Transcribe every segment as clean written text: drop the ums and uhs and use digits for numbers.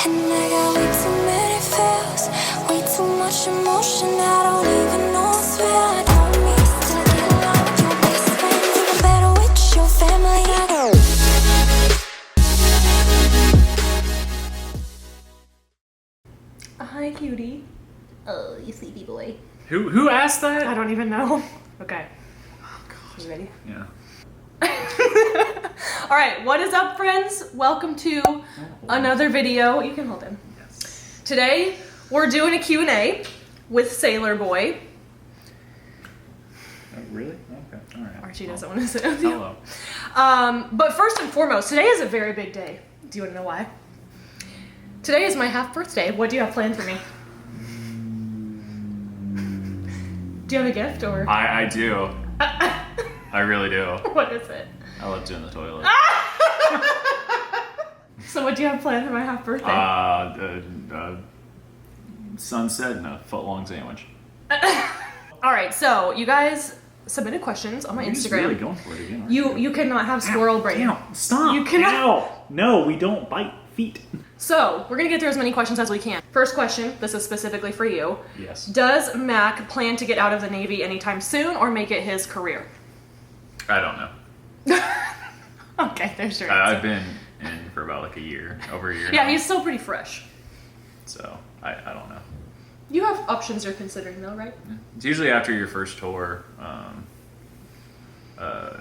And I got way too many feels, way too much emotion, I don't even know what's real. I don't need to get along with your best friend, even better with your family. I go. Hi, cutie. Oh, you sleepy boy. Who asked that? I don't even know. Okay. Oh, God. You ready? Yeah. All right, what is up, friends? Welcome to another video. You can hold him. Yes. Today, we're doing a Q&A with Sailor Boy. Oh, really? Okay. All right. Archie doesn't want to sit with you. Hello. But first and foremost, today is a very big day. Do you want to know why? Today is my half birthday. What do you have planned for me? Do you have a gift or? I do. I really do. What is it? I left it in the toilet. So what do you have planned for my half birthday? Sunset and a foot-long sandwich. All right, so you guys submitted questions on my You're just Instagram. really going for it again. Aren't you? You cannot have squirrel brain. Ow, stop. You cannot. Ow. No, we don't bite feet. So we're gonna get through as many questions as we can. First question, this is specifically for you. Yes. Does Mac plan to get out of the Navy anytime soon or make it his career? I don't know. Okay, there's your answer. I've been in for about like over a year Yeah, now. he's still pretty fresh. So, I don't know. You have options you're considering though, right? It's usually after your first tour,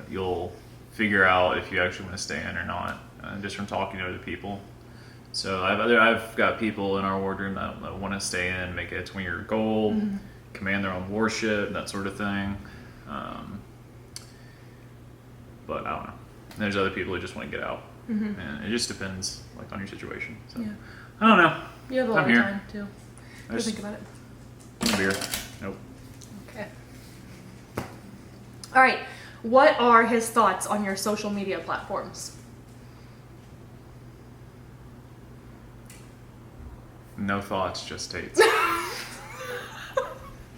you'll figure out if you actually want to stay in or not, just from talking to other people. So I've got people in our wardroom that want to stay in, make it a 20-year goal, command their own warship, that sort of thing. But I don't know. There's other people who just want to get out, and it just depends, like, on your situation. So Yeah. I don't know. You have a lot I'm of here. time too. There's Think about it. beer. Nope. Okay. All right. What are his thoughts on your social media platforms? No thoughts, just dates.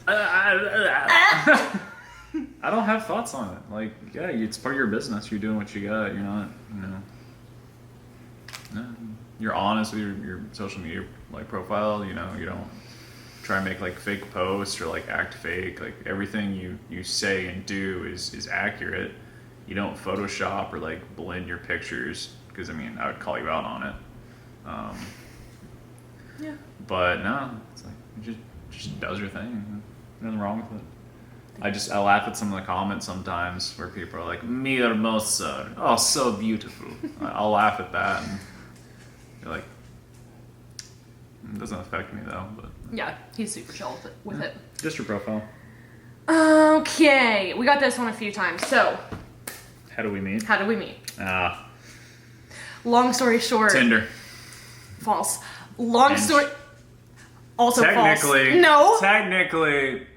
I don't have thoughts on it. Like, yeah, it's part of your business. You're doing what you got. You're not, you're honest with your social media like profile. You don't try and make like fake posts or like act fake. Like everything you say and do is accurate. You don't Photoshop or like blend your pictures because I would call you out on it. Yeah. But no, it's like it just does your thing. Nothing wrong with it. I laugh at some of the comments sometimes where people are like, "Mi hermosa, oh so beautiful." I'll laugh at that and be like, it doesn't affect me though. But Yeah, he's super chill with it. just your profile. Okay, we got this one a few times. So, How do we meet? how did we meet? Long story short. Tinder. False. Long Hinge. story. Also Technically, false. No. Technically,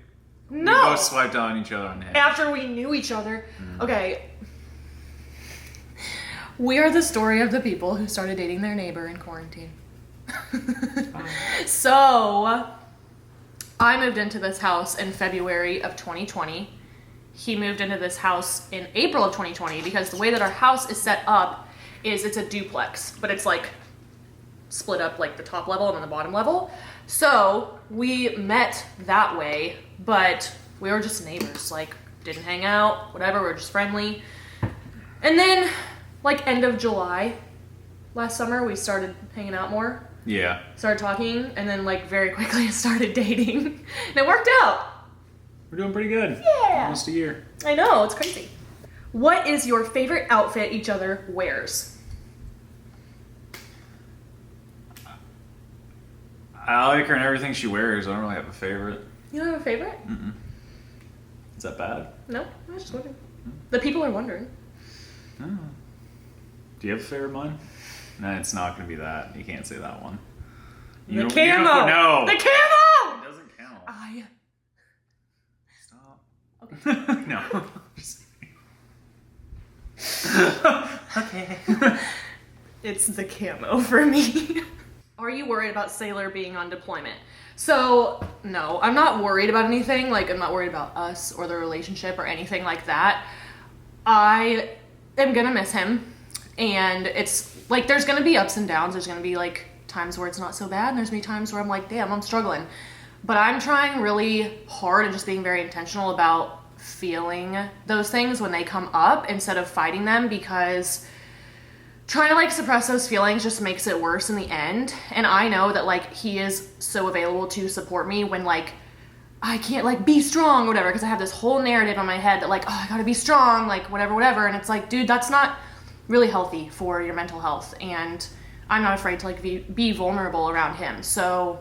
No. we both swiped on each other on Hinge. After we knew each other. Okay. We are the story of the people who started dating their neighbor in quarantine. So, I moved into this house in February of 2020. He moved into this house in April of 2020 because the way that our house is set up is it's a duplex, but it's like split up like the top level and then the bottom level. So we met that way, but we were just neighbors, like didn't hang out, whatever, we were just friendly. And then like end of July last summer, we started hanging out more, Yeah. started talking, and then like very quickly started dating. And it worked out. We're doing pretty good. Yeah. Almost a year. I know, it's crazy. What is your favorite outfit each other wears? I like her and everything she wears. I don't really have a favorite. You don't have a favorite? Is that bad? No, I was just wondering. The people are wondering. No. Do you have a favorite mine? No, it's not going to be that. You can't say that one. The don't- camo! No. The camo! It doesn't count. Stop. Okay. No. Okay. It's the camo for me. Are you worried about Sailor being on deployment? So, no, I'm not worried about anything. Like, I'm not worried about us or the relationship or anything like that. I am gonna miss him. And it's, like, there's gonna be ups and downs. There's gonna be, like, times where it's not so bad, and there's gonna be times where I'm like, damn, I'm struggling. But I'm trying really hard and just being very intentional about feeling those things when they come up instead of fighting them, because trying to like suppress those feelings just makes it worse in the end. And I know that like he is so available to support me when like I can't like be strong or whatever, because I have this whole narrative in my head that like, oh, I gotta be strong, like whatever. And it's like, dude, that's not really healthy for your mental health. And I'm not afraid to like be vulnerable around him. So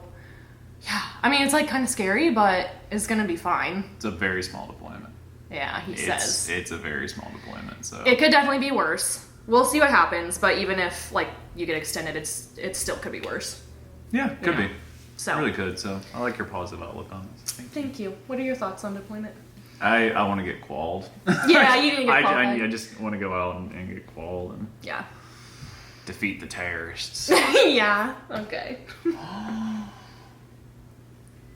yeah, I mean, it's like kind of scary, but it's gonna be fine. It's a very small deployment. Yeah, he says. It's a very small deployment, so. It could definitely be worse. We'll see what happens, but even if like you get extended, it still could be worse. Yeah, could be. So. It really could, so I like your positive outlook on this. Thank you. What are your thoughts on deployment? I want to get qualled. Yeah, you need to get qualled. I just want to go out and get qualled and yeah. defeat the terrorists. Yeah, okay.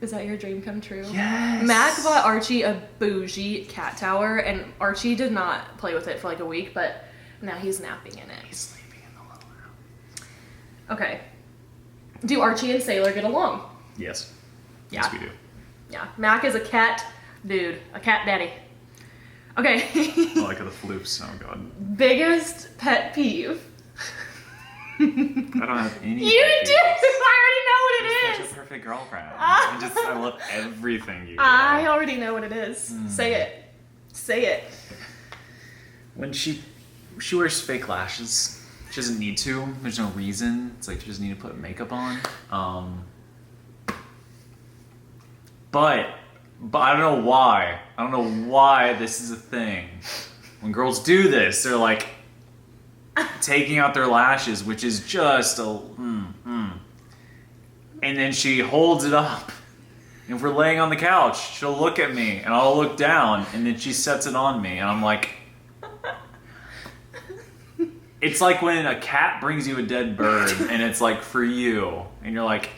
Is that your dream come true? Yes. Mac bought Archie a bougie cat tower, and Archie did not play with it for like a week, but now he's napping in it. He's sleeping in the little room. Okay. Do Archie and Sailor get along? Yes. Yeah. Yes, we do. Yeah. Mac is a cat dude, a cat daddy. Okay. I like the floops. Oh god. Biggest pet peeve. I don't have any. You do. I already know what You're it such is. a perfect girlfriend. I love everything you do. I already know what it is. Say it. Say it. When she wears fake lashes. She doesn't need to. There's no reason. It's like she doesn't need to put makeup on. But I don't know why. I don't know why this is a thing. When girls do this, they're like taking out their lashes, which is just a and then she holds it up. And if we're laying on the couch, she'll look at me and I'll look down, and then she sets it on me, and I'm like. It's like when a cat brings you a dead bird and it's like for you, and you're like,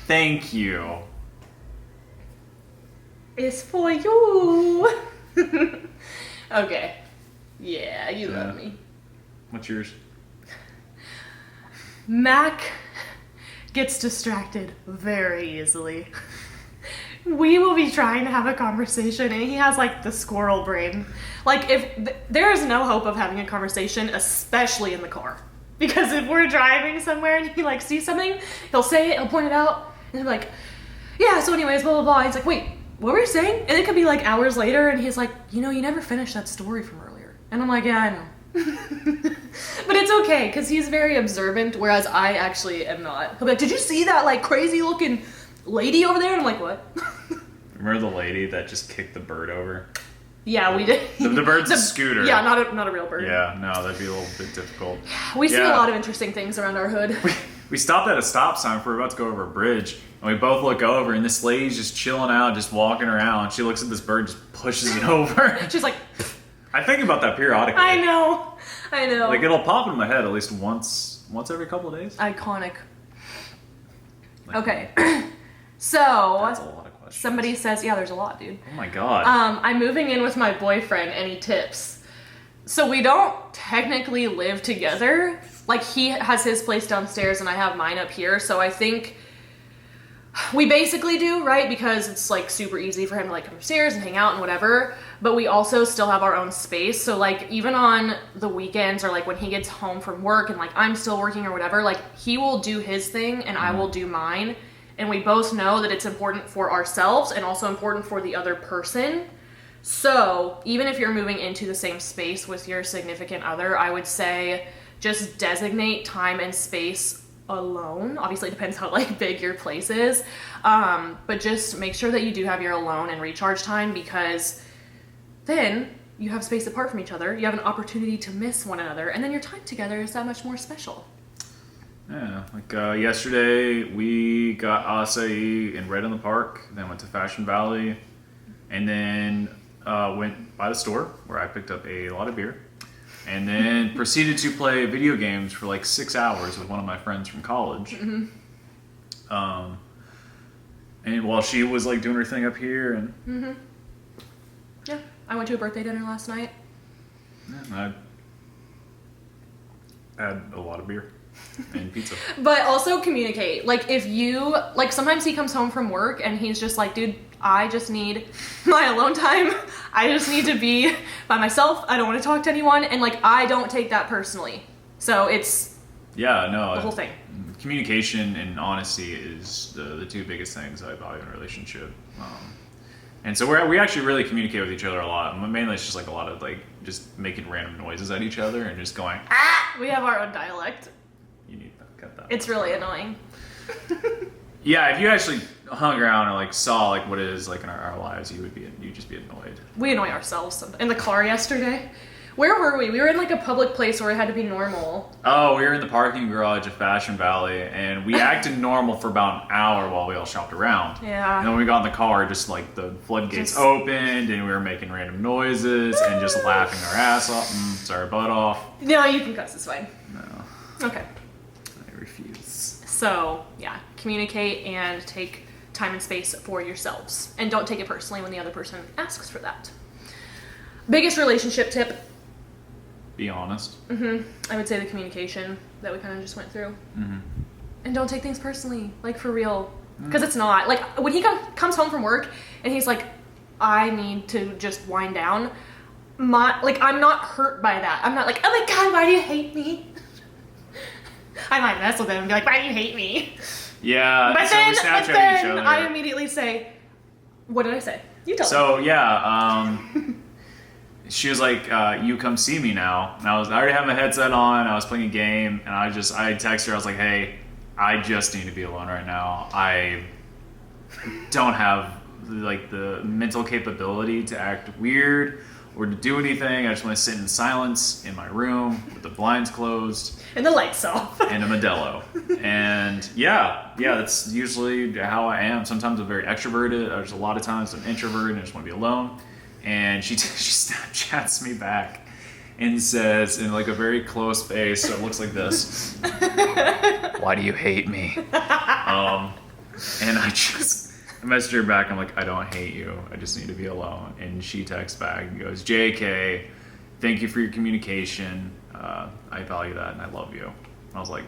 thank you. It's for you. Okay. Yeah, you love me. What's yours? Mac gets distracted very easily. We will be trying to have a conversation and he has like the squirrel brain. Like there is no hope of having a conversation, especially in the car. Because if we're driving somewhere and he like sees something, he'll say it, he'll point it out, and he'll be like, yeah, so anyways, blah, blah, blah. He's like, wait, what were you saying? And it could be like hours later and he's like, you know, you never finished that story from earlier. And I'm like, yeah, I know. But it's okay, because he's very observant, whereas I actually am not. He'll be like, did you see that like crazy looking lady over there? And I'm like, what? Remember the lady that just kicked the bird over? Yeah, we did. The bird's a scooter. Yeah, not a real bird. Yeah, no, that'd be a little bit difficult. We see a lot of interesting things around our hood. We stopped at a stop sign for we're about to go over a bridge, and we both look over, and this lady's just chilling out, just walking around. She looks at this bird, just pushes it over. She's like, I think about that periodically. I know. Like it'll pop in my head at least once every couple of days. Iconic. Like, okay. So that's a lot of questions. Somebody says, yeah, there's a lot, dude. Oh my god. I'm moving in with my boyfriend. Any tips? So we don't technically live together. Like he has his place downstairs and I have mine up here. So I think we basically do, right? Because it's like super easy for him to like come upstairs and hang out and whatever. But we also still have our own space. So like even on the weekends or like when he gets home from work and like I'm still working or whatever, like he will do his thing and I will do mine. And we both know that it's important for ourselves and also important for the other person. So even if you're moving into the same space with your significant other, I would say just designate time and space alone. Obviously it depends how like big your place is. But just make sure that you do have your alone and recharge time, because then you have space apart from each other. You have an opportunity to miss one another, and then your time together is that much more special. Yeah, like yesterday we got acai and Red in the Park, then went to Fashion Valley, and then went by the store where I picked up a lot of beer, and then proceeded to play video games for like 6 hours with one of my friends from college. Mm-hmm. And while she was like doing her thing up here, and Mm-hmm. Yeah, I went to a birthday dinner last night. yeah, I had a lot of beer. And pizza. But also communicate. Like, if you, like, sometimes he comes home from work and he's just like, dude, I just need my alone time. I just need to be by myself. I don't want to talk to anyone. And, like, I don't take that personally. So it's Yeah, no. the whole thing. Communication and honesty is the two biggest things I value in a relationship. And so we actually really communicate with each other a lot. Mainly it's just like a lot of like just making random noises at each other and just going, ah! We have our own dialect. You need to cut that. It's really annoying. Yeah, if you actually hung around and like saw like what it is like in our lives, you'd just be annoyed. We annoy ourselves in the car yesterday. Where were we? We were in like a public place where it had to be normal. Oh, we were in the parking garage at Fashion Valley, and we acted normal for about an hour while we all shopped around. Yeah. And then when we got in the car, just like the floodgates opened, and we were making random noises and just laughing our ass off. Sorry, butt off. No, you can cuss. It's fine. No, Okay. I refuse. So, yeah, communicate and take time and space for yourselves. And don't take it personally when the other person asks for that. Biggest relationship tip. Be honest. I would say the communication that we kind of just went through. And don't take things personally, like for real. Because it's not. Like, when he comes home from work and he's like, I need to just wind down, I'm not hurt by that. I'm not like, oh my God, why do you hate me? I might mess with him and be like, why do you hate me? Yeah, But so then, we Snapchat each other. I immediately say, what did I say? You tell me. So yeah, she was like, "You come see me now." And I already had my headset on. I was playing a game, and I texted her. I was like, "Hey, I just need to be alone right now. I don't have like the mental capability to act weird or to do anything. I just want to sit in silence in my room with the blinds closed and the lights off. and a Modelo." And yeah, that's usually how I am. Sometimes I'm very extroverted. There's a lot of times I'm introverted and I just want to be alone. And she Snapchats me back and says in like a very close face, so it looks like this. Why do you hate me? And I messaged her back. I'm like, I don't hate you. I just need to be alone. And she texts back and goes, JK, thank you for your communication. I value that and I love you. I was like,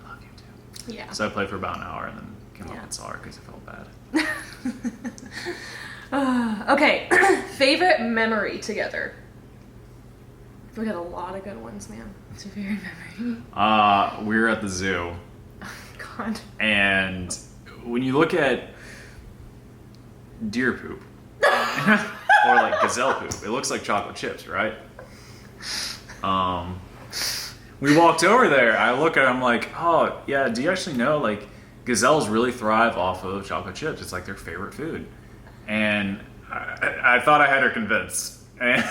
I love you too. Yeah. So I played for about an hour and then came up and saw her because I felt bad. Okay. Favorite memory together. We got a lot of good ones, man. What's your favorite memory? We were at the zoo. God. And when you look at deer poop or like gazelle poop, it looks like chocolate chips, right? We walked over there. I look at it, I'm like, oh yeah, do you actually know like gazelles really thrive off of chocolate chips? It's like their favorite food. And I thought I had her convinced. And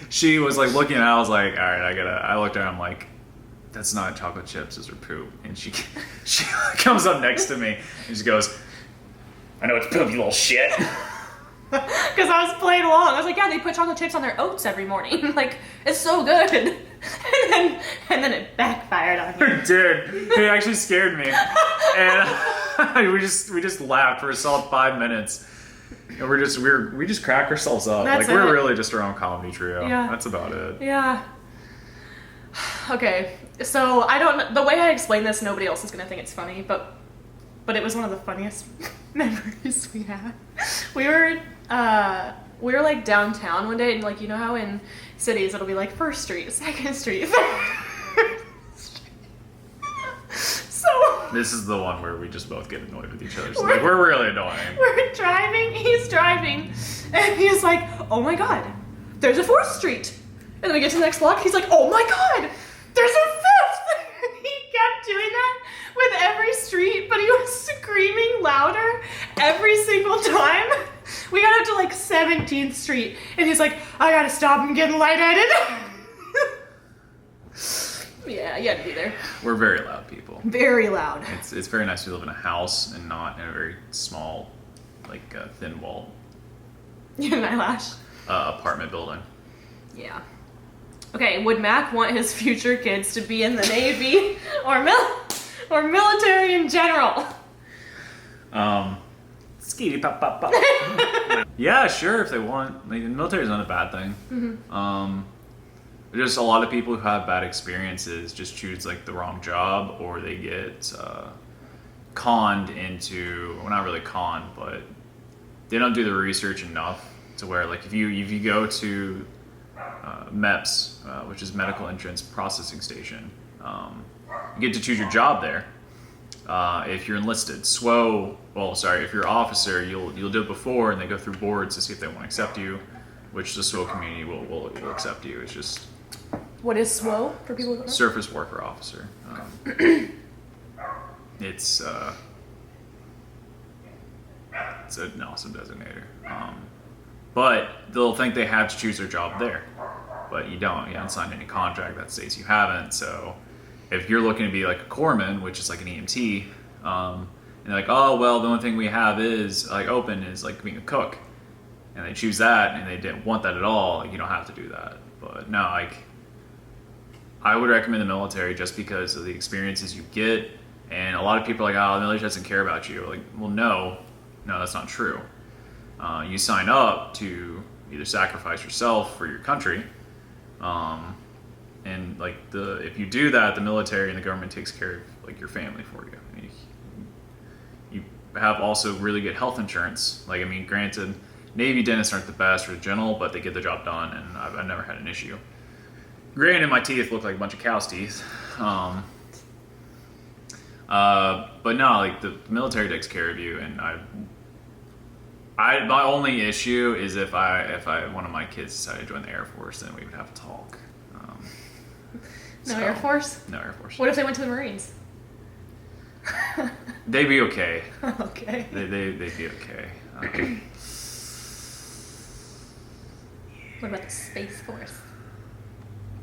she was like looking at it, I was like, all right, I looked at her, I'm like, that's not chocolate chips, those are poop. And she comes up next to me and she goes, I know it's poop, you little shit. Because I was playing along. I was like, yeah, they put chocolate chips on their oats every morning. Like, it's so good. And then it backfired on me. It did. It actually scared me. And we just laughed for a solid 5 minutes. And we just crack ourselves up. That's like, we're it. really just our own comedy trio. Yeah. That's about it. Yeah. Okay, so I don't. The way I explain this, nobody else is gonna think it's funny, but it was one of the funniest memories we had. We were like downtown one day, and like, you know how in cities it'll be like 1st Street, 2nd Street, 3rd Street. So This is the one where we just both get annoyed with each other. So like, we're really annoying. we're driving. He's driving, and he's like, "Oh my God, there's a 4th Street." And then we get to the next block. He's like, "Oh my God, there's a 5th." He kept doing that with every street, but he was screaming louder every single time. We got up to like 17th Street, and he's like, "I gotta stop. I'm getting lightheaded." Yeah, you had to be there. We're very loud people. Very loud. It's very nice to live in a house and not in a very small, like thin wall You and eyelash. apartment building. Yeah. Okay, would Mac want his future kids to be in the Navy or military in general? Skeety pop pop pop. Yeah, sure, if they want. Like, the military's not a bad thing. Just a lot of people who have bad experiences just choose like the wrong job, or they get conned into, well, not really conned, but they don't do the research enough to where, like, if you go to MEPS, which is Medical Entrance Processing Station, you get to choose your job there. If you're enlisted, if you're an officer, you'll do it before, and they go through boards to see if they want to accept you, which the SWO community will accept you. It's just What is SWO for people who don't know? Surface Worker Officer. It's an awesome designator. But they'll think they have to choose their job there, but you don't. You haven't signed any contract that states you haven't. So if you're looking to be like a corpsman, which is like an EMT, and they're like, oh well, the only thing we have is like open is like being a cook, and they choose that, and they didn't want that at all, like, you don't have to do that. But no, like, I would recommend the military just because of the experiences you get. And a lot of people are like, oh, the military doesn't care about you. Like, well, no, that's not true. You sign up to either sacrifice yourself for your country, and like if you do that, the military and the government takes care of like your family for you. You have also really good health insurance. Like, I mean, granted, Navy dentists aren't the best or general, but they get the job done, and I've never had an issue. Granted, my teeth look like a bunch of cow's teeth. But no, like, the military takes care of you, and my only issue is if one of my kids decided to join the Air Force, then we would have to talk. No Air Force? No Air Force. What if they went to the Marines? They'd be okay. Okay. They'd be okay. What about the Space Force?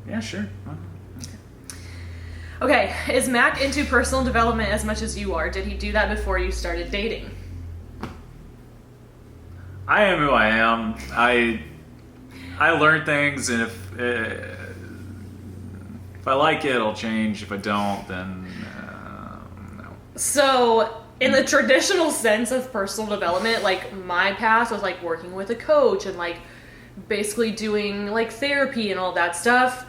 Yeah, sure. Okay, is Mac into personal development as much as you are? Did he do that before you started dating? I am who I am. I learn things, and if I like it, I'll change. If I don't, then no. So, in the traditional sense of personal development, like, my path was like working with a coach and like basically doing like therapy and all that stuff.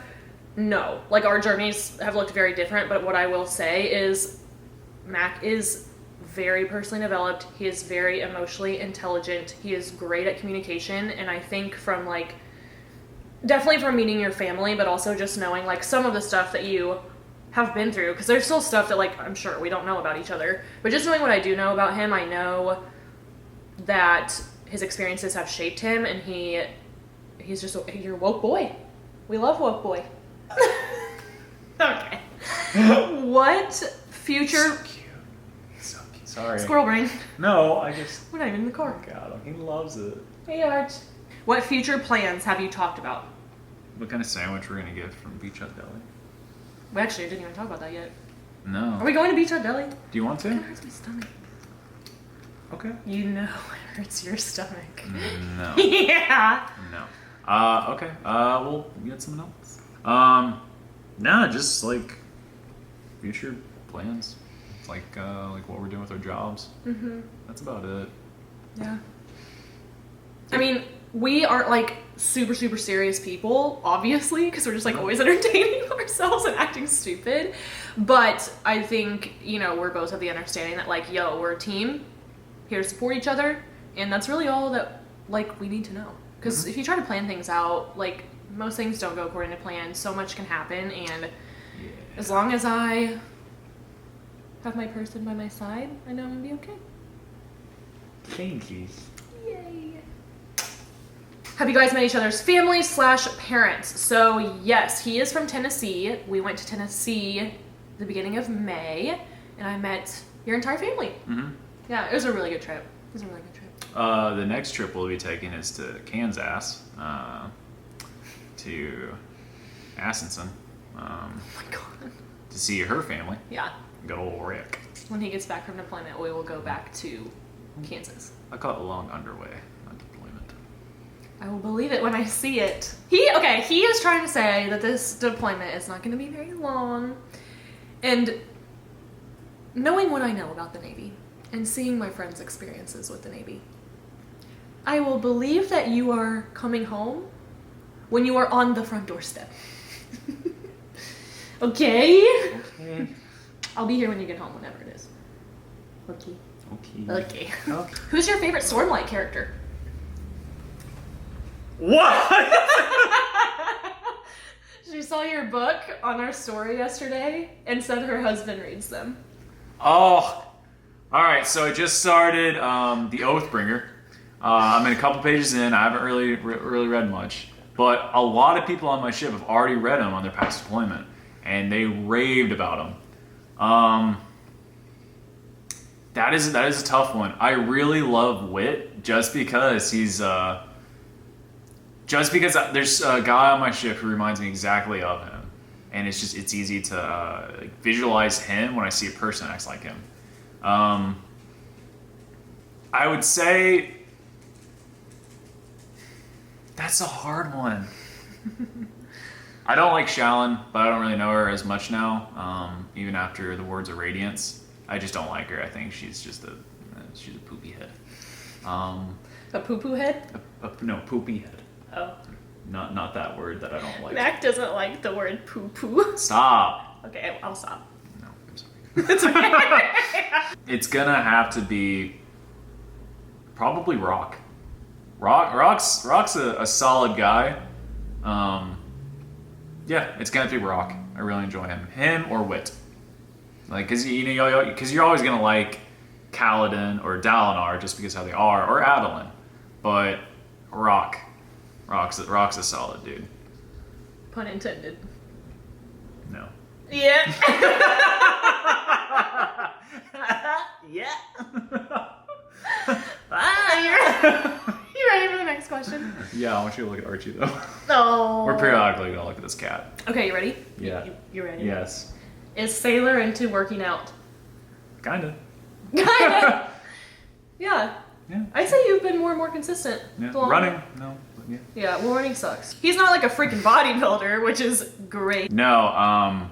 No, like, our journeys have looked very different, but what I will say is Mac is very personally developed. He is very emotionally intelligent. He is great at communication, and I think from like, definitely from meeting your family, but also just knowing like some of the stuff that you have been through, because there's still stuff that, like, I'm sure we don't know about each other, but just knowing what I do know about him, I know that his experiences have shaped him, and he's just you're a woke boy. We love woke boy. Okay. What future... So cute. So cute. Sorry. Squirrel brain. No, we're not even in the car. Got him. He loves it. Hey, Arch. What future plans have you talked about? What kind of sandwich we're gonna get from Beach Hut Deli? We actually didn't even talk about that yet. No. Are we going to Beach Hut Deli? Do you want to? It hurts my stomach. Okay. You know it hurts your stomach. No. Yeah. No. Okay. We'll get something else. Nah, just like future plans. Like what we're doing with our jobs. Mm-hmm. That's about it. Yeah. I mean, we aren't like super, super serious people, obviously, because we're just like always entertaining ourselves and acting stupid. But I think, we're both of the understanding that, like, we're a team, here to support each other, and that's really all that, like, we need to know. Because if you try to plan things out, like, most things don't go according to plan. So much can happen, and as long as I have my person by my side, I know I'm gonna be okay. Thank you. Yay. Have you guys met each other's family/parents? So yes, he is from Tennessee. We went to Tennessee the beginning of May, and I met your entire family. Mm-hmm. Yeah, it was a really good trip. The next trip we'll be taking is to Kansas, to Assenson. Oh my god. To see her family. Yeah. Good old Rick. When he gets back from deployment, we will go back to Kansas. I call it long underway, not deployment. I will believe it when I see it. He is trying to say that this deployment is not going to be very long. And knowing what I know about the Navy and seeing my friends' experiences with the Navy, I will believe that you are coming home when you are on the front doorstep. Okay. Okay. I'll be here when you get home, whenever it is. Okay. Okay. Okay. Who's your favorite Stormlight character? What? She saw your book on our story yesterday and said her husband reads them. Oh. All right. So I just started the Oathbringer. I'm in a couple pages in. I haven't really read much, but a lot of people on my ship have already read them on their past deployment, and they raved about them. That is a tough one. I really love Wit just because there's a guy on my ship who reminds me exactly of him, and it's easy to visualize him when I see a person that acts like him. I would say that's a hard one. I don't like Shalyn, but I don't really know her as much now. Even after the Words of Radiance, I just don't like her. I think she's just she's a poopy head. A poo-poo head? No, poopy head. Oh. Not that word that I don't like. Mac doesn't like the word poo-poo. Stop. Okay, I'll stop. No, I'm sorry. It's okay. It's gonna have to be probably Rock. Rock's a solid guy. Yeah, it's gonna be Rock. I really enjoy him or Wit. Like, cause you're always gonna like Kaladin or Dalinar just because how they are, or Adolin, but Rock's a solid dude. Pun intended. No. Yeah. Yeah. You ready for the next question? Yeah, I want you to look at Archie though. No. We're periodically gonna look at this cat. Okay, you ready? Yeah. You ready? Yes. Is Sailor into working out? Kinda. Kinda. Yeah. Yeah. I'd say you've been more and more consistent. Yeah. the longer- Running. No. But yeah. Yeah, well, running sucks. He's not like a freaking bodybuilder, which is great. No.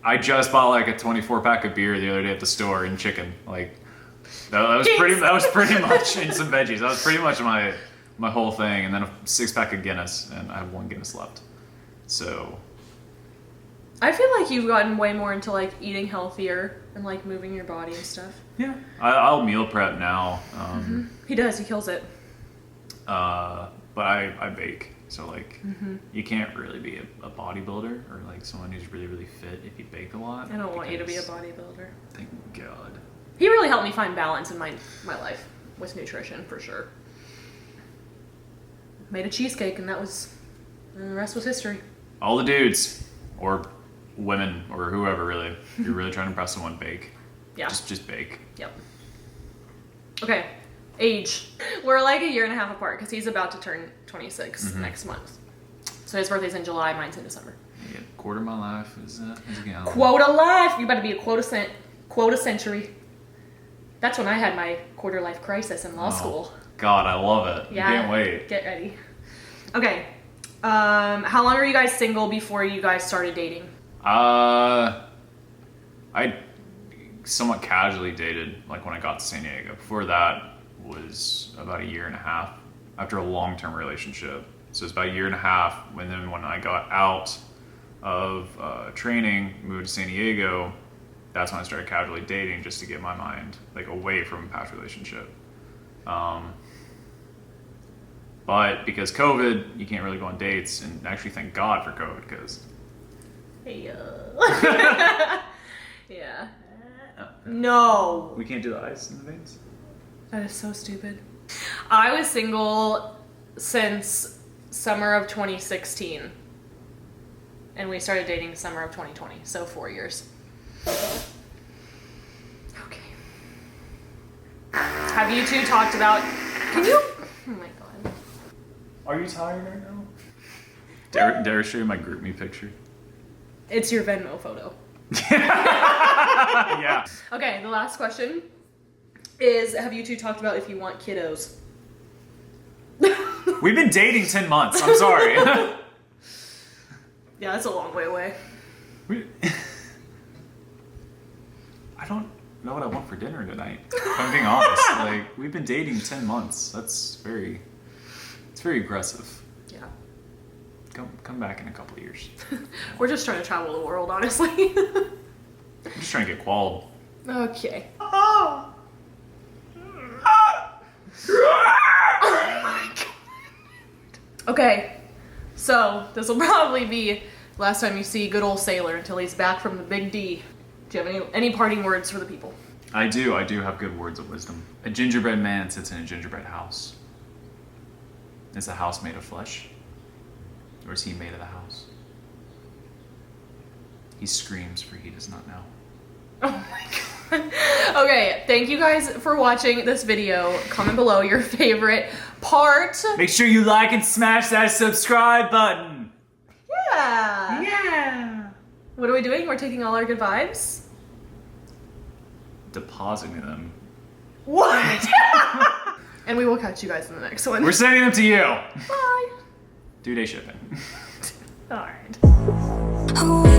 I just bought like a 24-pack of beer the other day at the store and chicken. Like that was pretty much and some veggies. That was pretty much my whole thing, and then a 6-pack of Guinness, and I have 1 Guinness left. So I feel like you've gotten way more into like eating healthier and like moving your body and stuff. yeah, I'll meal prep now. He does. He kills it. But I bake, so like you can't really be a bodybuilder or like someone who's really really fit if you bake a lot. I don't want you to be a because- bodybuilder. Thank God. He really helped me find balance in my life with nutrition for sure. Made a cheesecake and the rest was history. All the dudes or women or whoever really, if you're really trying to impress someone, bake. Yeah. Just bake. Yep. Okay. Age. We're like a year and a half apart because he's about to turn 26 next month. So his birthday's in July, mine's in December. Yeah, quarter of my life is a gallon. Quota life. You better be a quota century. That's when I had my quarter life crisis in law school. God, I love it. Yeah. Can't wait. Get ready. Okay. How long were you guys single before you guys started dating? I somewhat casually dated like when I got to San Diego. Before that was about a year and a half after a long-term relationship. So it's about a year and a half. And then when I got out of training, moved to San Diego, that's when I started casually dating just to get my mind like away from a past relationship. But because COVID, you can't really go on dates, and actually thank God for COVID because. Hey, yeah. No. We can't do the ice in the veins? That is so stupid. I was single since summer of 2016. And we started dating summer of 2020, so 4 years. Okay. Have you two talked about... Can you... Oh my god. Are you tired right now? Dare I show you my group me picture? It's your Venmo photo. Yeah. Okay, the last question is, have you two talked about if you want kiddos? We've been dating 10 months. I'm sorry. Yeah, that's a long way away. I don't know what I want for dinner tonight. If I'm being honest. Like, we've been dating 10 months. It's very aggressive. Yeah. Come back in a couple of years. We're just trying to travel the world, honestly. I'm just trying to get qualled. Okay. Okay, so this will probably be last time you see good old Sailor until he's back from the Big D. Do you have any parting words for the people? I do have good words of wisdom. A gingerbread man sits in a gingerbread house. Is the house made of flesh? Or is he made of the house? He screams, for he does not know. Oh my god. Okay, thank you guys for watching this video. Comment below your favorite part. Make sure you like and smash that subscribe button. Yeah. Yeah. What are we doing? We're taking all our good vibes? Depositing them. What? And we will catch you guys in the next one. We're sending them to you. Bye. 2-day shipping. All right. Oh,